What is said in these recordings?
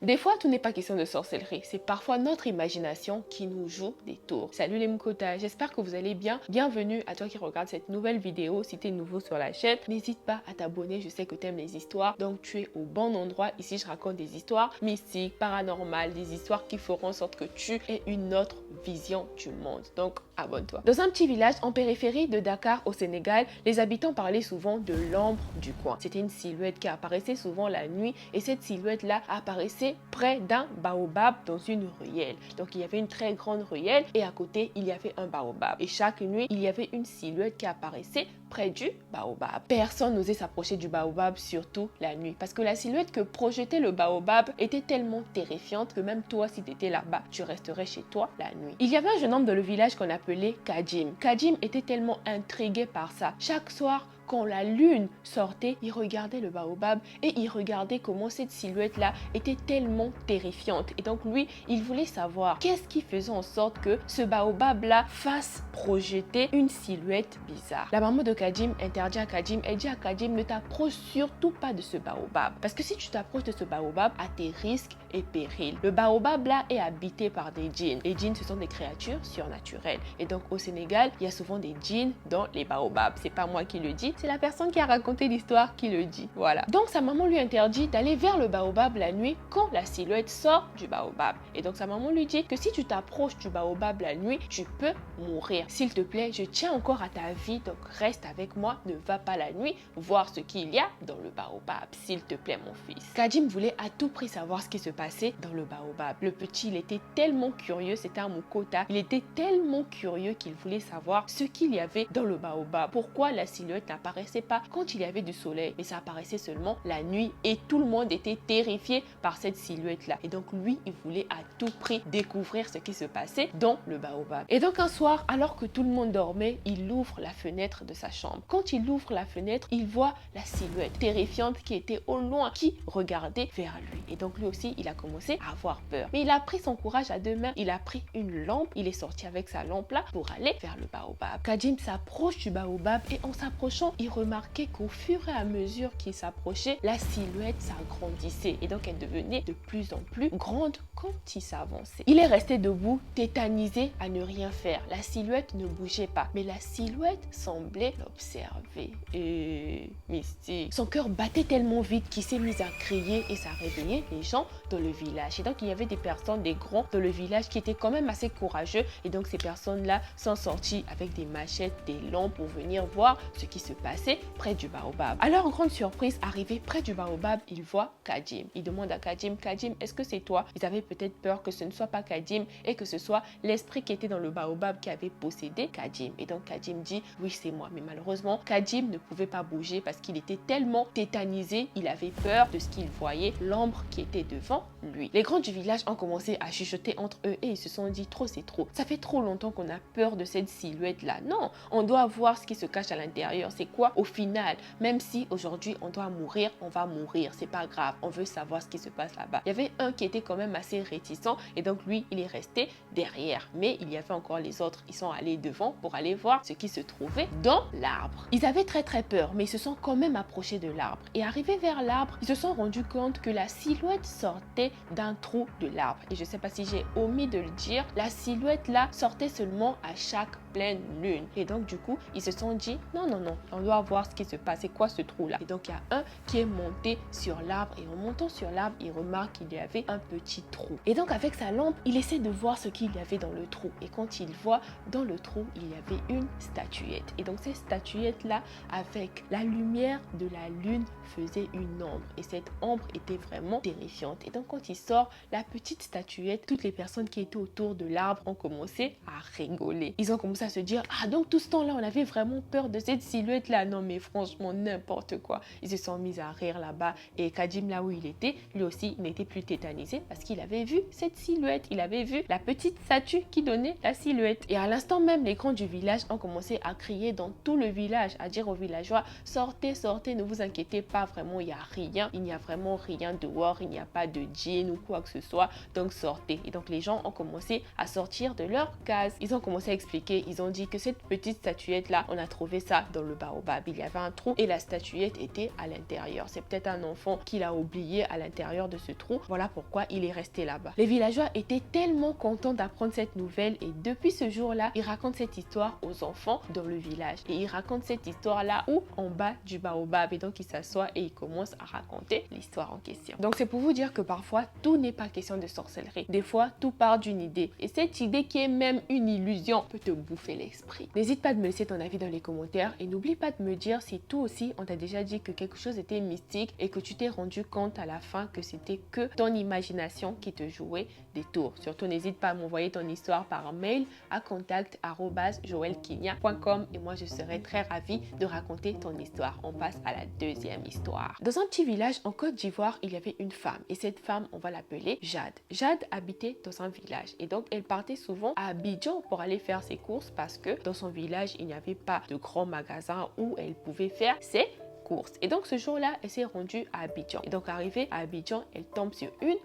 Des fois, tout n'est pas question de sorcellerie, c'est parfois notre imagination qui nous joue des tours. Salut les Mkota, j'espère que vous allez bien. Bienvenue à toi qui regarde cette nouvelle vidéo. Si tu es nouveau sur la chaîne, n'hésite pas à t'abonner, je sais que tu aimes les histoires, donc tu es au bon endroit. Ici, je raconte des histoires mystiques, paranormales, des histoires qui feront en sorte que tu aies une autre vision du monde. Donc, abonne-toi. Dans un petit village en périphérie de Dakar au Sénégal, les habitants parlaient souvent de l'ombre du coin. C'était une silhouette qui apparaissait souvent la nuit et cette silhouette-là apparaissait près d'un baobab dans une ruelle. Donc il y avait une très grande ruelle et à côté il y avait un baobab. Et chaque nuit il y avait une silhouette qui apparaissait près du baobab. Personne n'osait s'approcher du baobab, surtout la nuit, parce que la silhouette que projetait le baobab était tellement terrifiante que même toi, si tu étais là-bas, tu resterais chez toi la nuit. Il y avait un jeune homme dans le village qu'on appelait Kadim. Kadim était tellement intrigué par ça. Chaque soir, quand la lune sortait, il regardait le baobab et il regardait comment cette silhouette-là était tellement terrifiante. Et donc lui, il voulait savoir qu'est-ce qui faisait en sorte que ce baobab-là fasse projeter une silhouette bizarre. La maman de Kadim interdit à Kadim, elle dit à Kadim, ne t'approche surtout pas de ce baobab. Parce que si tu t'approches de ce baobab, à tes risques et périls. Le baobab-là est habité par des djinns. Les djinns, ce sont des créatures surnaturelles. Et donc au Sénégal, il y a souvent des djinns dans les baobabs. C'est pas moi qui le dis, c'est la personne qui a raconté l'histoire qui le dit. Voilà. Donc sa maman lui interdit d'aller vers le baobab la nuit quand la silhouette sort du baobab. Et donc sa maman lui dit que si tu t'approches du baobab la nuit, tu peux mourir. S'il te plaît, je tiens encore à ta vie, donc reste avec moi, ne va pas la nuit voir ce qu'il y a dans le baobab. S'il te plaît, mon fils. Kadim voulait à tout prix savoir ce qui se passait dans le baobab. Le petit, il était tellement curieux, c'était un Mukota. Il était tellement curieux qu'il voulait savoir ce qu'il y avait dans le baobab. Pourquoi la silhouette n'apparaissait pas quand il y avait du soleil, mais ça apparaissait seulement la nuit et tout le monde était terrifié par cette silhouette-là. Et donc lui, il voulait à tout prix découvrir ce qui se passait dans le baobab. Et donc un soir, alors que tout le monde dormait, il ouvre la fenêtre de sa chambre. Quand il ouvre la fenêtre, il voit la silhouette terrifiante qui était au loin, qui regardait vers lui. Et donc lui aussi, il a commencé à avoir peur. Mais il a pris son courage à deux mains, il a pris une lampe, il est sorti avec sa lampe-là pour aller vers le baobab. Kadim s'approche du baobab et en s'approchant, il remarquait qu'au fur et à mesure qu'il s'approchait, la silhouette s'agrandissait et donc elle devenait de plus en plus grande quand il s'avançait. Il est resté debout, tétanisé à ne rien faire. La silhouette ne bougeait pas, mais la silhouette semblait l'observer. Et mystique. Son cœur battait tellement vite qu'il s'est mis à crier et ça réveillait les gens dans le village. Et donc il y avait des personnes, des grands dans le village qui étaient quand même assez courageux et donc ces personnes-là sont sorties avec des machettes, des lampes pour venir voir ce qui se passait près du baobab. À leur grande surprise, arrivé près du baobab, ils voient Kadim. Ils demandent à Kadim, Kadim, est-ce que c'est toi? Ils avaient peut-être peur que ce ne soit pas Kadim et que ce soit l'esprit qui était dans le baobab qui avait possédé Kadim. Et donc Kadim dit, oui c'est moi. Mais malheureusement, Kadim ne pouvait pas bouger parce qu'il était tellement tétanisé, il avait peur de ce qu'il voyait, l'ombre qui était devant lui. Les grands du village ont commencé à chuchoter entre eux et ils se sont dit, trop c'est trop. Ça fait trop longtemps qu'on a peur de cette silhouette-là. Non, on doit voir ce qui se cache à l'intérieur. C'est quoi au final? Même si aujourd'hui on doit mourir, on va mourir. C'est pas grave, on veut savoir ce qui se passe là-bas. Il y avait un qui était quand même assez réticent et donc lui, il est resté derrière. Mais il y avait encore les autres. Ils sont allés devant pour aller voir ce qui se trouvait dans l'arbre. Ils avaient très peur, mais ils se sont quand même approchés de l'arbre. Et arrivés vers l'arbre, ils se sont rendus compte que la silhouette sortait d'un trou de l'arbre. Et je sais pas si j'ai omis de le dire, la silhouette là sortait seulement à chaque pleine lune. Et donc du coup, ils se sont dit, non, on doit voir ce qui se passe. C'est quoi ce trou là? Et donc il y a un qui est monté sur l'arbre et en montant sur l'arbre, il remarque qu'il y avait un petit trou. Et donc avec sa lampe, il essaie de voir ce qu'il y avait dans le trou. Et quand il voit dans le trou, il y avait une statuette. Et donc cette statuette là, avec la lumière de la lune, faisait une ombre. Et cette ombre était vraiment terrifiante. Et donc quand il sort la petite statuette, toutes les personnes qui étaient autour de l'arbre ont commencé à rigoler. Ils ont commencé à se dire, ah donc tout ce temps-là, on avait vraiment peur de cette silhouette-là. Non mais franchement, n'importe quoi. Ils se sont mis à rire là-bas. Et Kadim, là où il était, lui aussi, il n'était plus tétanisé parce qu'il avait vu cette silhouette. Il avait vu la petite statue qui donnait la silhouette. Et à l'instant même, les grands du village ont commencé à crier dans tout le village, à dire aux villageois, sortez, sortez, ne vous inquiétez pas, vraiment, il n'y a rien. Il n'y a vraiment rien dehors, il n'y a pas de djinn ou quoi que ce soit. Donc sortez. Et donc les gens ont commencé à sortir de leur case. Ils ont commencé à expliquer, Ils ont dit que cette petite statuette-là, on a trouvé ça dans le baobab. Il y avait un trou et la statuette était à l'intérieur. C'est peut-être un enfant qui l'a oublié à l'intérieur de ce trou. Voilà pourquoi il est resté là-bas. Les villageois étaient tellement contents d'apprendre cette nouvelle et depuis ce jour-là, ils racontent cette histoire aux enfants dans le village. Et ils racontent cette histoire-là où en bas du baobab. Et donc, ils s'assoient et ils commencent à raconter l'histoire en question. Donc, c'est pour vous dire que parfois, tout n'est pas question de sorcellerie. Des fois, tout part d'une idée. Et cette idée qui est même une illusion peut te bouffer l'esprit. N'hésite pas à me laisser ton avis dans les commentaires et n'oublie pas de me dire si toi aussi, on t'a déjà dit que quelque chose était mystique et que tu t'es rendu compte à la fin que c'était que ton imagination qui te jouait des tours. Surtout, n'hésite pas à m'envoyer ton histoire par mail à contact@joelkenya.com et moi, je serai très ravie de raconter ton histoire. On passe à la deuxième histoire. Dans un petit village en Côte d'Ivoire, il y avait une femme et cette femme, on va l'appeler Jade. Jade habitait dans un village et donc elle partait souvent à Abidjan pour aller faire ses courses parce que dans son village, il n'y avait pas de grands magasins où elle pouvait faire ses courses. Et donc ce jour-là, elle s'est rendue à Abidjan. Et donc arrivée à Abidjan, elle tombe sur une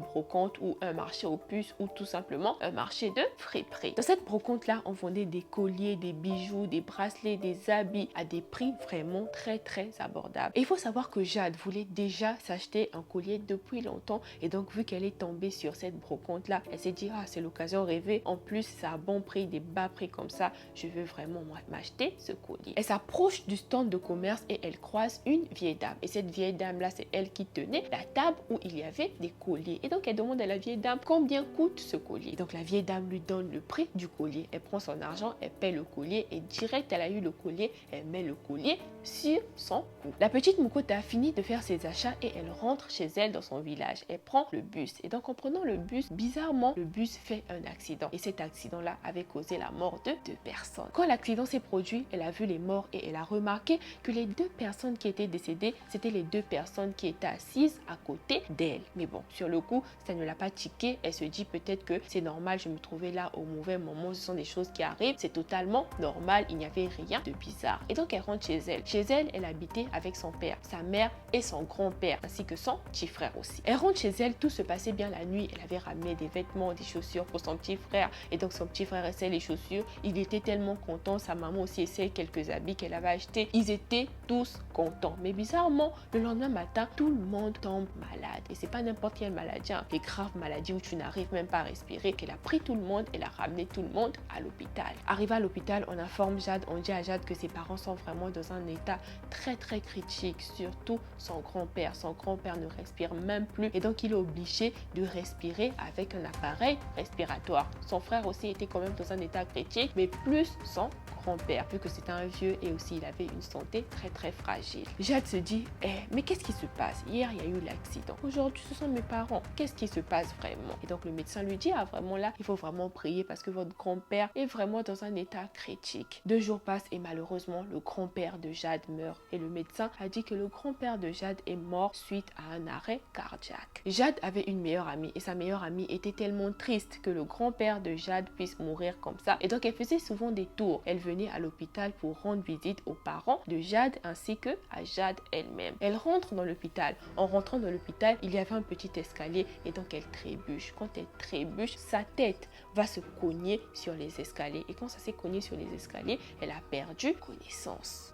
brocante ou un marché aux puces ou tout simplement un marché de friperie. Dans cette brocante-là, on vendait des colliers, des bijoux, des bracelets, des habits à des prix vraiment très abordables. Et il faut savoir que Jade voulait déjà s'acheter un collier depuis longtemps et donc vu qu'elle est tombée sur cette brocante-là, elle s'est dit c'est l'occasion rêvée. En plus, c'est à bon prix, des bas prix comme ça, je veux vraiment m'acheter ce collier. Elle s'approche du stand de commerce et elle croise une vieille dame. Et cette vieille dame-là, c'est elle qui tenait la table où il y avait des colliers. Et donc, elle demande à la vieille dame combien coûte ce collier. Et donc, la vieille dame lui donne le prix du collier. Elle prend son argent, elle paie le collier et direct, elle a eu le collier, elle met le collier sur son cou. La petite Mukota a fini de faire ses achats et elle rentre chez elle dans son village. Elle prend le bus. Et donc, en prenant le bus, bizarrement, le bus fait un accident. Et cet accident-là avait causé la mort de 2 personnes. Quand l'accident s'est produit, elle a vu les morts et elle a remarqué que les 2 personnes qui étaient décédées, c'était les 2 personnes qui étaient assises à côté d'elle. Mais bon, sur le coup, ça ne l'a pas tiqué. Elle se dit peut-être que c'est normal, je me trouvais là au mauvais moment, ce sont des choses qui arrivent, c'est totalement normal, il n'y avait rien de bizarre. Et donc elle rentre chez elle. Chez elle, elle habitait avec son père, sa mère et son grand-père, ainsi que son petit frère aussi. Elle rentre chez elle, tout se passait bien la nuit. Elle avait ramené des vêtements, des chaussures pour son petit frère. Et donc son petit frère essaie les chaussures. Il était tellement content. Sa maman aussi essaie quelques habits qu'elle avait achetés. Ils étaient tous contents. Mais bizarrement, le lendemain matin, tout le monde tombe malade. Et c'est pas n'importe quelle maladie, hein. Les graves maladies où tu n'arrives même pas à respirer. Qu'elle a pris tout le monde, elle a ramené tout le monde à l'hôpital. Arrivé à l'hôpital, on informe Jade, on dit à Jade que ses parents sont vraiment dans un état très critique, surtout son grand-père. Son grand-père ne respire même plus et donc il est obligé de respirer avec un appareil respiratoire. Son frère aussi était quand même dans un état critique, mais plus son grand-père, vu que c'était un vieux et aussi il avait une santé très fragile. Jade se dit, mais qu'est-ce qui se passe? Hier, il y a eu l'accident. Aujourd'hui, ce sont mes parents. Qu'est-ce qui se passe vraiment? Et donc, le médecin lui dit, vraiment là, il faut vraiment prier parce que votre grand-père est vraiment dans un état critique. 2 jours passent et malheureusement, le grand-père de Jade meurt. Et le médecin a dit que le grand-père de Jade est mort suite à un arrêt cardiaque. Jade avait une meilleure amie et sa meilleure amie était tellement triste que le grand-père de Jade puisse mourir comme ça. Et donc, elle faisait souvent des tours. Elle venait à l'hôpital pour rendre visite aux parents de Jade ainsi que à Jade elle-même. Elle rentre dans l'hôpital. En rentrant dans l'hôpital, il y avait un petit escalier et donc elle trébuche. Quand elle trébuche, sa tête va se cogner sur les escaliers. Et quand ça s'est cogné sur les escaliers, elle a perdu connaissance.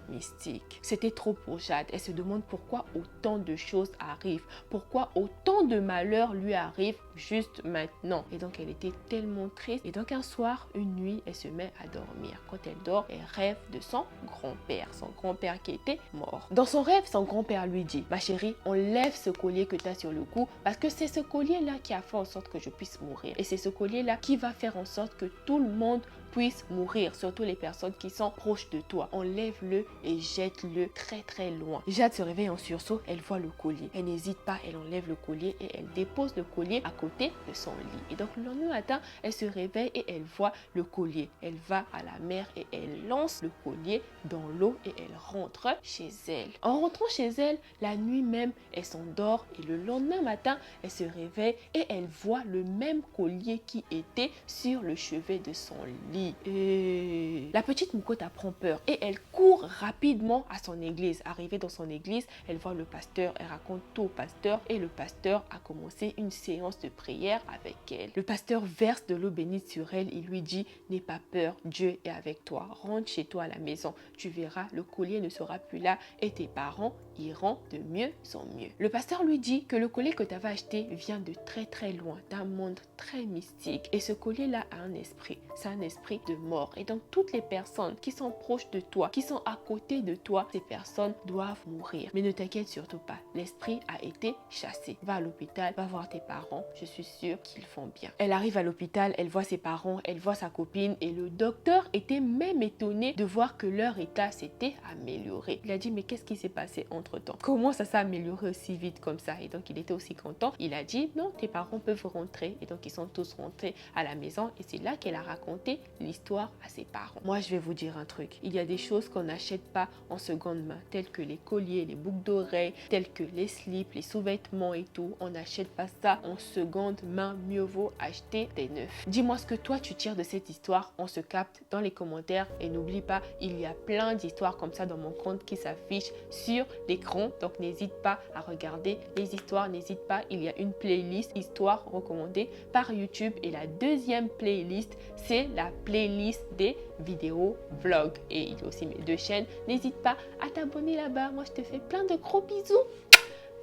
Mystique. C'était trop pour Jade. Elle se demande pourquoi autant de choses arrivent, pourquoi autant de malheurs lui arrivent juste maintenant. Et donc elle était tellement triste. Et donc un soir, une nuit, elle se met à dormir. Quand elle dort, elle rêve de son grand-père qui était mort. Dans son rêve, son grand-père lui dit, ma chérie, enlève ce collier que tu as sur le cou parce que c'est ce collier-là qui a fait en sorte que je puisse mourir. Et c'est ce collier-là qui va faire en sorte que tout le monde puisse mourir, surtout les personnes qui sont proches de toi. Enlève-le et jette-le très loin. Jade se réveille en sursaut, elle voit le collier. Elle n'hésite pas, elle enlève le collier et elle dépose le collier à côté de son lit. Et donc le lendemain matin, elle se réveille et elle voit le collier. Elle va à la mer et elle lance le collier dans l'eau et elle rentre chez elle. En rentrant chez elle, la nuit même, elle s'endort et le lendemain matin, elle se réveille et elle voit le même collier qui était sur le chevet de son lit. Et la petite Mukota prend peur et elle court rapidement à son église. Arrivée dans son église, elle voit le pasteur, elle raconte tout au pasteur et le pasteur a commencé une séance de prière avec elle. Le pasteur verse de l'eau bénite sur elle, il lui dit: n'aie pas peur, Dieu est avec toi, rentre chez toi à la maison, tu verras, le collier ne sera plus là et tes parents iront de mieux en mieux. Le pasteur lui dit que le collier que tu avais acheté vient de très très loin, d'un monde très mystique et ce collier là a un esprit, c'est un esprit de mort et donc toutes les personnes qui sont proches de toi, qui sont à côté de toi, ces personnes doivent mourir. Mais ne t'inquiète surtout pas, l'esprit a été chassé. Va à l'hôpital, va voir tes parents, je suis sûre qu'ils font bien. Elle arrive à l'hôpital, elle voit ses parents, elle voit sa copine et le docteur était même étonné de voir que leur état s'était amélioré. Il a dit: mais qu'est-ce qui s'est passé entre-temps? Comment ça s'est amélioré aussi vite comme ça? Et donc il était aussi content. Il a dit: non, tes parents peuvent rentrer. Et donc ils sont tous rentrés à la maison et c'est là qu'elle a raconté l'histoire à ses parents. Moi je vais vous dire un truc, il y a des choses qu'on n'achète pas en seconde main, telles que les colliers, les boucles d'oreilles, telles que les slips, les sous-vêtements et tout. On n'achète pas ça en seconde main, mieux vaut acheter des neufs. Dis-moi ce que toi tu tires de cette histoire, on se capte dans les commentaires et n'oublie pas, il y a plein d'histoires comme ça dans mon compte qui s'affichent sur l'écran, donc n'hésite pas à regarder les histoires, n'hésite pas, il y a une playlist histoire recommandée par YouTube et la deuxième playlist c'est la playlist des vidéos vlogs et il y a aussi mes deux chaînes, n'hésite pas à t'abonner là-bas. Moi je te fais plein de gros bisous,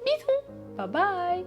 bisous, bye bye.